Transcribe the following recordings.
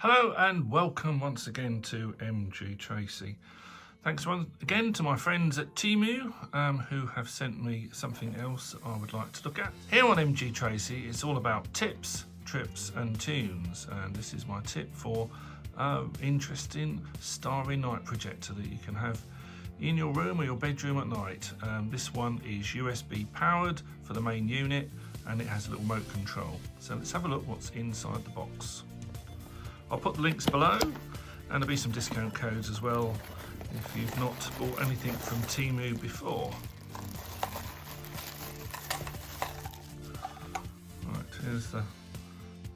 Hello and welcome once again to MG Tracy. Thanks once again to my friends at Temu who have sent me something else I would like to look at. Here on MG Tracy it's all about tips, trips and tunes, and this is my tip for interesting Starry night projector that you can have in your room or your bedroom at night. This one is USB powered for the main unit and it has a little remote control. So let's have a look what's inside the box. I'll put the links below and there'll be some discount codes as well if you've not bought anything from Temu before. Right,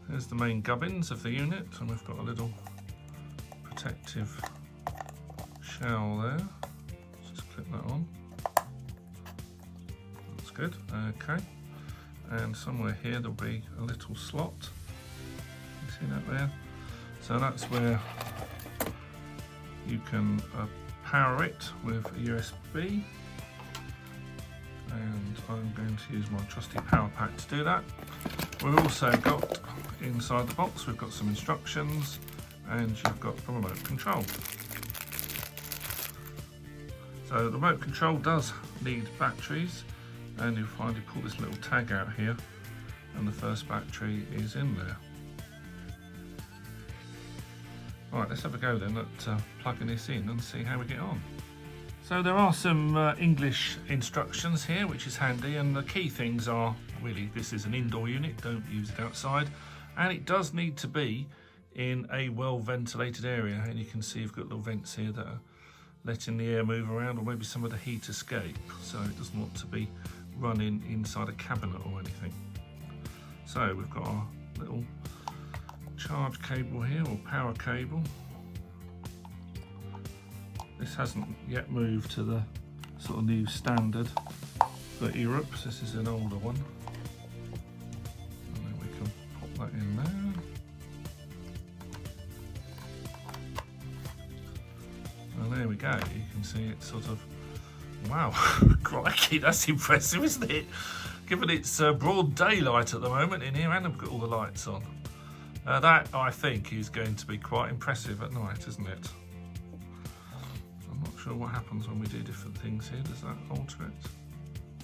here's the main gubbins of the unit, and we've got a little protective shell there. Let's just clip that on. That's good, okay. And somewhere here there'll be a little slot. You see that there? So that's where you can power it with a USB, and I'm going to use my trusty power pack to do that. We've also got inside the box, we've got some instructions, and you've got the remote control. So the remote control does need batteries, and you'll find you pull this little tag out here and the first battery is in there. Right, let's have a go then at plugging this in and see how we get on. So there are some English instructions here, which is handy, and the key things are really this is an indoor unit, don't use it outside, and it does need to be in a well ventilated area, and you can see you've got little vents here that are letting the air move around, or maybe some of the heat escape, so it doesn't want to be running inside a cabinet or anything. So we've got our little charge cable here, or power cable. This hasn't yet moved to the sort of new standard for Europe, so this is an older one. And then we can pop that in there. And there we go, you can see it sort of, wow, crikey, that's impressive, isn't it? Given it's broad daylight at the moment in here, and I've got all the lights on. That, I think, is going to be quite impressive at night, isn't it? I'm not sure what happens when we do different things here. Does that alter it?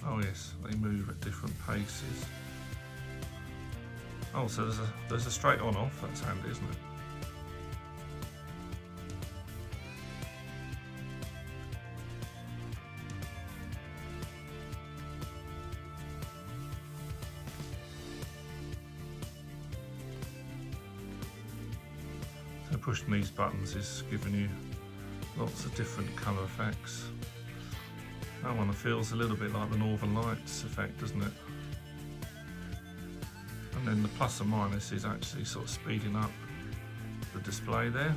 Oh yes, they move at different paces. Oh, so there's a straight on off. That's handy, isn't it? So pushing these buttons is giving you lots of different colour effects. That one feels a little bit like the Northern Lights effect, doesn't it? And then the plus and minus is actually sort of speeding up the display there.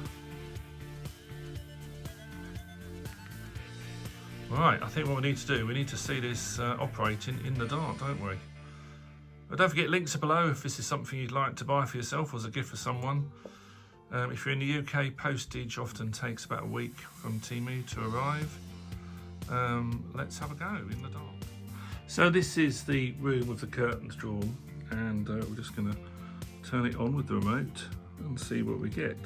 Right, I think what we need to do, we need to see this operating in the dark, don't we? But don't forget, links are below if this is something you'd like to buy for yourself or as a gift for someone. If you're in the UK, postage often takes about a week from Temu to arrive. Let's have a go in the dark. So this is the room with the curtains drawn, and we're just going to turn it on with the remote and see what we get.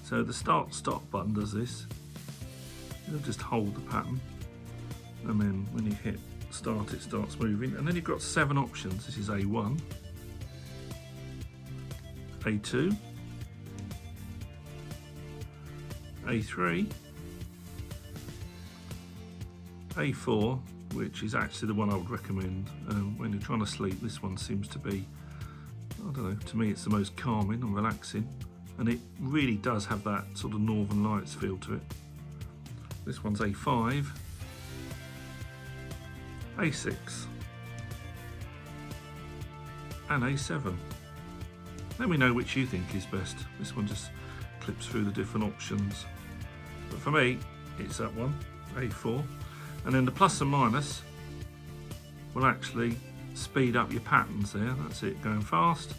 So the start-stop button does this. You'll just hold the pattern, and then when you hit start it starts moving, and then you've got 7 options. This is A1, A2, A3, A4, which is actually the one I would recommend when you're trying to sleep. This one seems to be, I don't know, to me it's the most calming and relaxing, and it really does have that sort of Northern Lights feel to it. This one's A5, A6 and A7. Let me know which you think is best. This one just clips through the different options. But for me, it's that one, A4. And then the plus and minus will actually speed up your patterns there. That's it, going fast.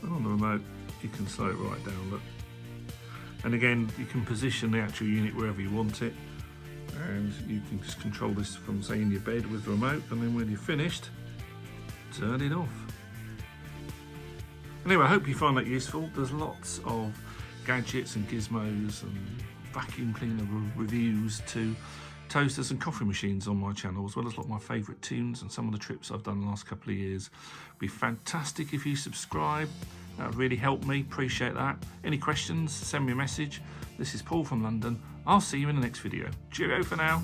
And on the remote, you can slow it right down, look. And again, you can position the actual unit wherever you want it. And you can just control this from, say, in your bed with the remote. And then when you're finished, turn it off. Anyway, I hope you find that useful. There's lots of gadgets and gizmos and vacuum cleaner reviews to toasters and coffee machines on my channel, as well as a lot of my favourite tunes and some of the trips I've done the last couple of years. It'd be fantastic if you subscribe. That would really help me. Appreciate that. Any questions, send me a message. This is Paul from London. I'll see you in the next video. Cheerio for now.